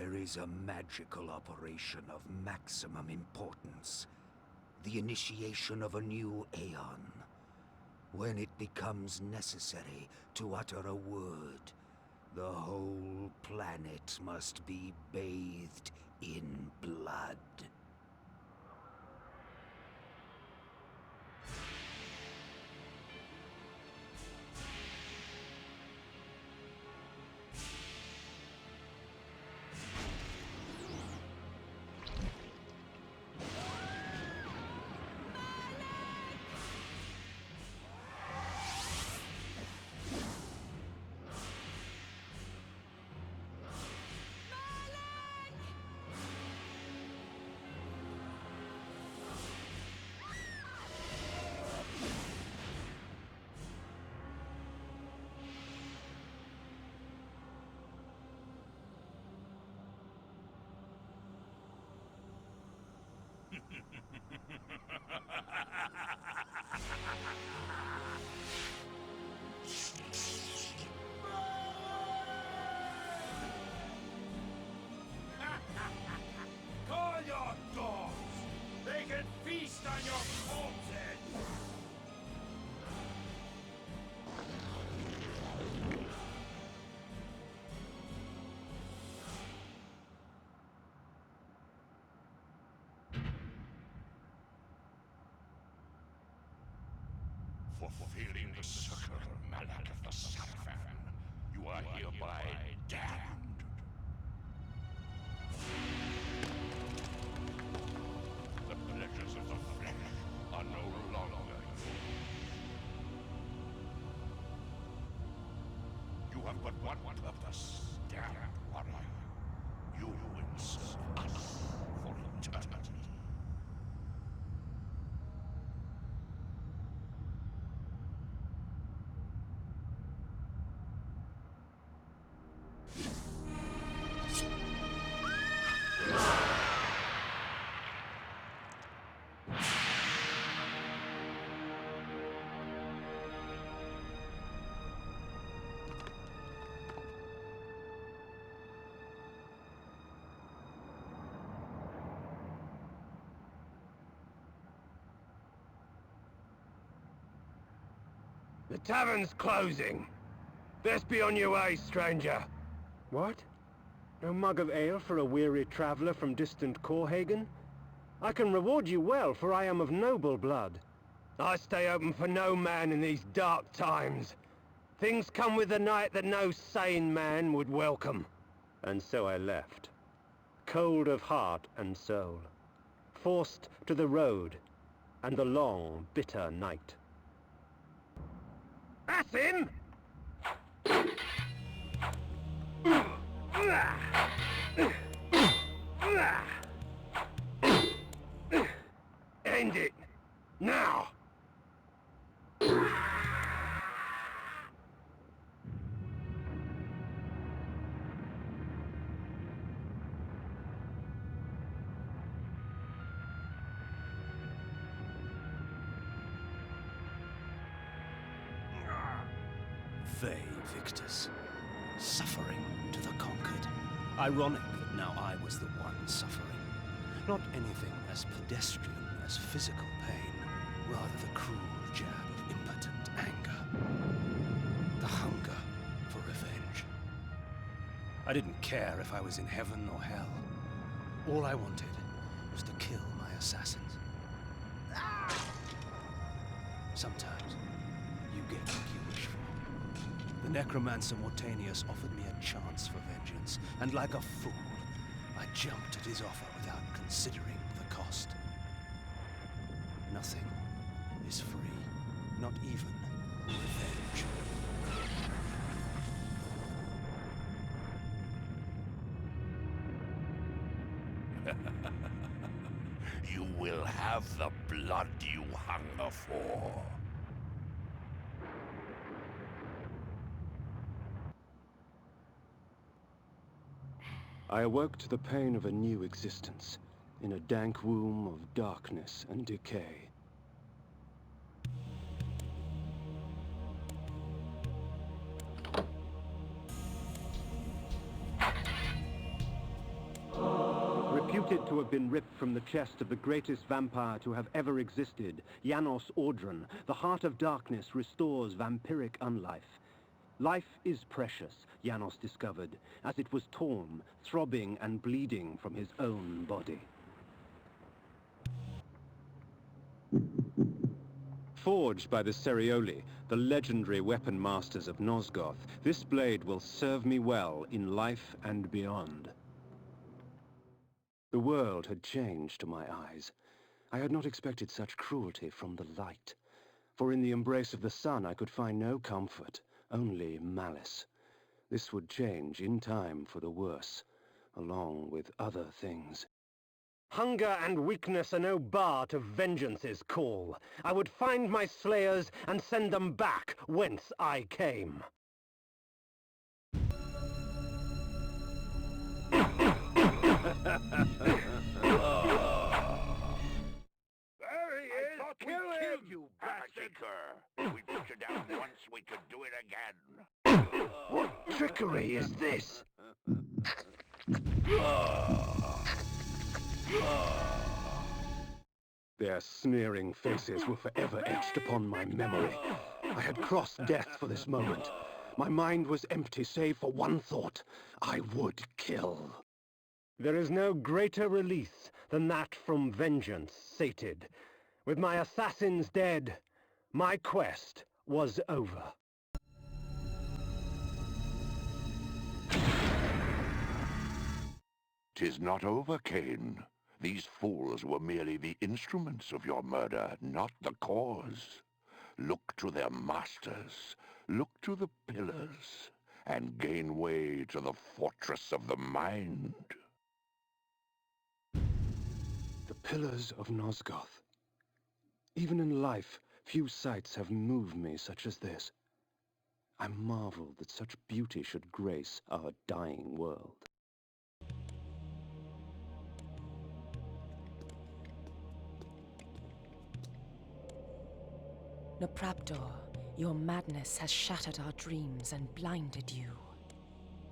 There is a magical operation of maximum importance. The initiation of a new Aeon. When it becomes necessary to utter a word, the whole planet must be bathed in blood. Call your dogs! They can feast on your corpses! For fulfilling the circle, Malak of the Sarafan, you are hereby damned. The pleasures of the flesh are no longer yours. You have but one purpose, damned warrior. You will serve us for eternity. The tavern's closing. Best be on your way, stranger. What? No mug of ale for a weary traveler from distant Corhagen? I can reward you well, for I am of noble blood. I stay open for no man in these dark times. Things come with the night that no sane man would welcome. And so I left. Cold of heart and soul. Forced to the road and the long, bitter night. That's him! End it! Now! They, victors. Suffering to the conquered. Ironic that now I was the one suffering. Not anything as pedestrian as physical pain, rather the cruel jab of impotent anger. The hunger for revenge. I didn't care if I was in heaven or hell. All I wanted was to kill my assassins. Sometimes you get what you wish for. The necromancer Mortanius offered me a chance for vengeance, and like a fool, I jumped at his offer without considering the cost. Nothing is free, not even revenge. You will have the blood you hunger for. I awoke to the pain of a new existence, in a dank womb of darkness and decay. repute it to have been ripped from the chest of the greatest vampire to have ever existed, Janos Audron. The heart of darkness restores vampiric unlife. Life is precious, Janos discovered, as it was torn, throbbing and bleeding from his own body. Forged by the Cerioli, the legendary weapon masters of Nosgoth, this blade will serve me well in life and beyond. The world had changed to my eyes. I had not expected such cruelty from the light. For in the embrace of the sun I could find no comfort, only malice. This would change in time for the worse, along with other things. Hunger and weakness are no bar to vengeance's call. I would find my slayers and send them back whence I came. There he is! I thought we killed you, bastard! We put you down once, we could do it again. What trickery is this? Their sneering faces were forever etched upon my memory. I had crossed death for this moment. My mind was empty save for one thought. I would kill. There is no greater release than that from vengeance sated. With my assassins dead, my quest was over. 'Tis not over, Kain. These fools were merely the instruments of your murder, not the cause. Look to their masters, look to the pillars, and gain way to the fortress of the mind. The pillars of Nosgoth. Even in life, few sights have moved me such as this. I marvel that such beauty should grace our dying world. Napraptor, your madness has shattered our dreams and blinded you.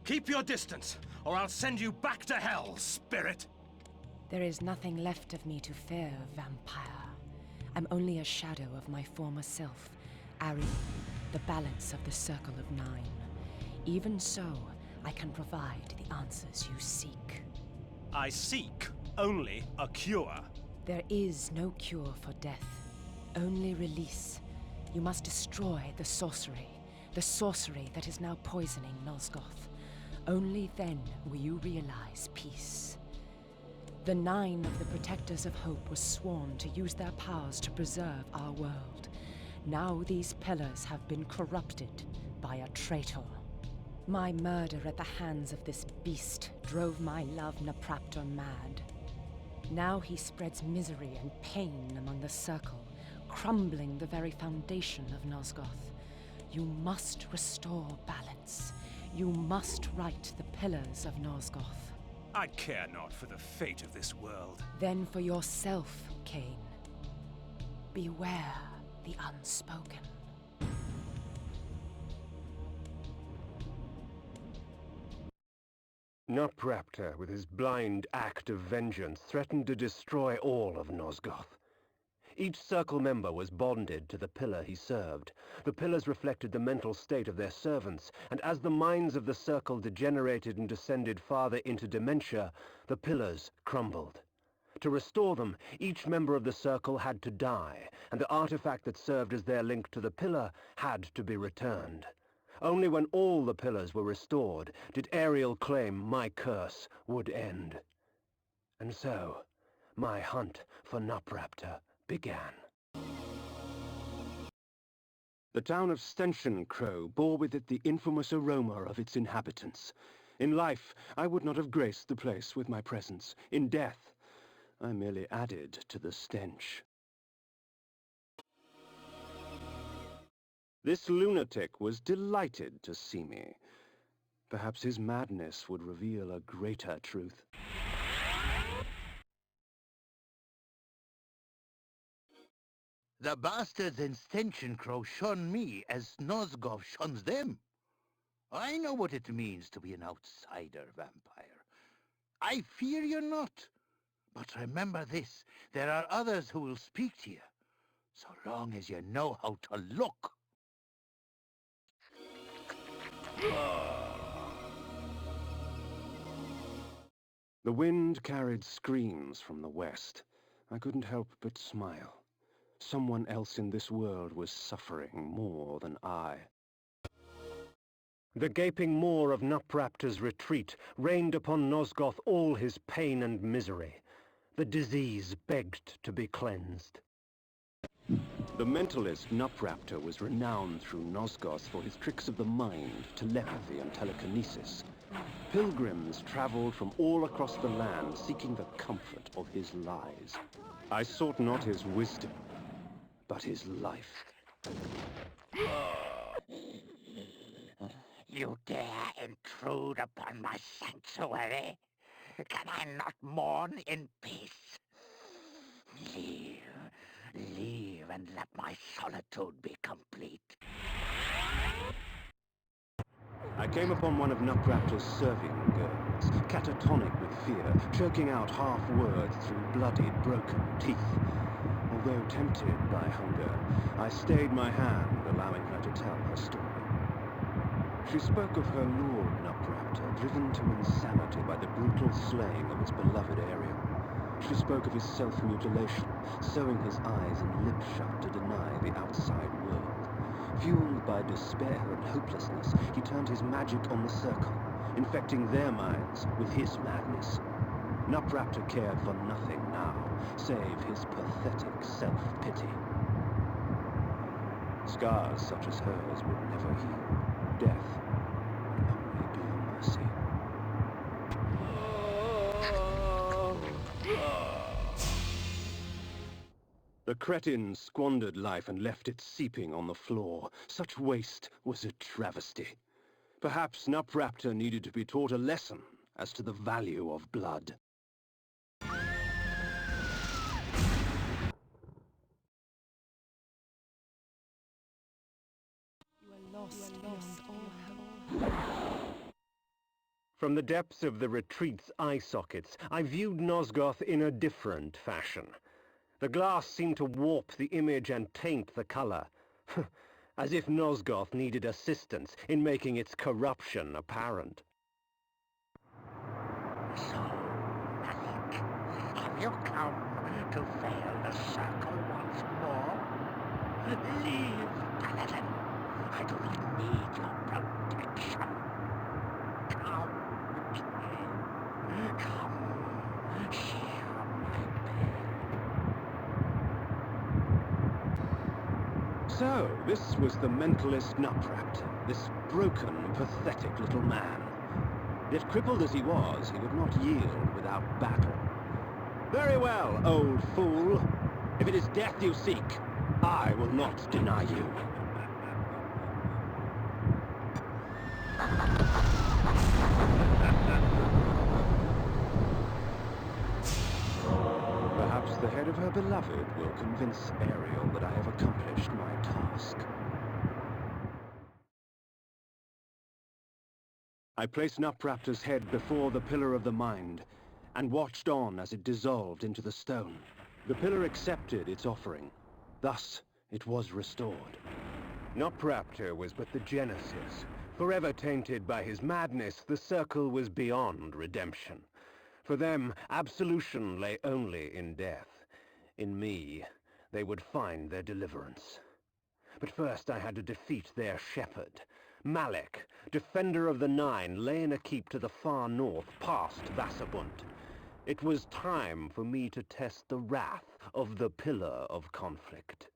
Keep your distance, or I'll send you back to hell, spirit! There is nothing left of me to fear, vampire. I'm only a shadow of my former self, Ari, the balance of the Circle of Nine. Even so, I can provide the answers you seek. I seek only a cure. There is no cure for death, only release. You must destroy the sorcery that is now poisoning Nosgoth. Only then will you realize peace. The Nine of the Protectors of Hope were sworn to use their powers to preserve our world. Now these pillars have been corrupted by a traitor. My murder at the hands of this beast drove my love Napraptor mad. Now he spreads misery and pain among the Circle, crumbling the very foundation of Nosgoth. You must restore balance. You must right the pillars of Nosgoth. I care not for the fate of this world. Then for yourself, Kain. Beware the unspoken. Napraptor, with his blind act of vengeance, threatened to destroy all of Nosgoth. Each Circle member was bonded to the pillar he served. The pillars reflected the mental state of their servants, and as the minds of the Circle degenerated and descended farther into dementia, the pillars crumbled. To restore them, each member of the Circle had to die, and the artifact that served as their link to the pillar had to be returned. Only when all the pillars were restored did Ariel claim my curse would end. And so, my hunt for Napraptor began. The town of Stenschenkrow bore with it the infamous aroma of its inhabitants. In life, I would not have graced the place with my presence. In death, I merely added to the stench. This lunatic was delighted to see me. Perhaps his madness would reveal a greater truth. The bastards in Stenschenkrow shun me as Nosgoth shuns them. I know what it means to be an outsider, vampire. I fear you not. But remember this, there are others who will speak to you, so long as you know how to look. The wind carried screams from the west. I couldn't help but smile. Someone else in this world was suffering more than I. The gaping maw of Nupraptor's retreat rained upon Nosgoth all his pain and misery. The disease begged to be cleansed. The mentalist Nupraptor was renowned through Nosgoth for his tricks of the mind, telepathy and telekinesis. Pilgrims traveled from all across the land seeking the comfort of his lies. I sought not his wisdom, but his life. You dare intrude upon my sanctuary? Can I not mourn in peace? Leave and let my solitude be complete. I came upon one of Nupraptor's serving girls, catatonic with fear, choking out half words through bloodied, broken teeth. Although tempted by hunger, I stayed my hand, allowing her to tell her story. She spoke of her lord Nupraptor, driven to insanity by the brutal slaying of his beloved Ariel. She spoke of his self-mutilation, sewing his eyes and lips shut to deny the outside world. Fueled by despair and hopelessness, he turned his magic on the circle, infecting their minds with his madness. Nupraptor cared for nothing now, save his pathetic self-pity. Scars such as hers would never heal. Death would only be a mercy. The cretin squandered life and left it seeping on the floor. Such waste was a travesty. Perhaps Nupraptor needed to be taught a lesson as to the value of blood. From the depths of the retreat's eye sockets, I viewed Nosgoth in a different fashion. The glass seemed to warp the image and taint the color, as if Nosgoth needed assistance in making its corruption apparent. So, nothing. Have you come to fail the circle once more? Leave, Paladin. I do not need your protection. Come, Kain. Come, share my pain. So, this was the mentalist Nupraptor, this broken, pathetic little man. Yet crippled as he was, he would not yield without battle. Very well, old fool. If it is death you seek, I will not deny you. Perhaps the head of her beloved will convince Ariel that I have accomplished my task. I placed Nupraptor's head before the Pillar of the Mind, and watched on as it dissolved into the stone. The pillar accepted its offering. Thus, it was restored. Nupraptor was but the genesis. Forever tainted by his madness, the circle was beyond redemption. For them, absolution lay only in death. In me, they would find their deliverance. But first I had to defeat their shepherd. Malek, defender of the Nine, lay in a keep to the far north, past Vassabunt. It was time for me to test the wrath of the Pillar of Conflict.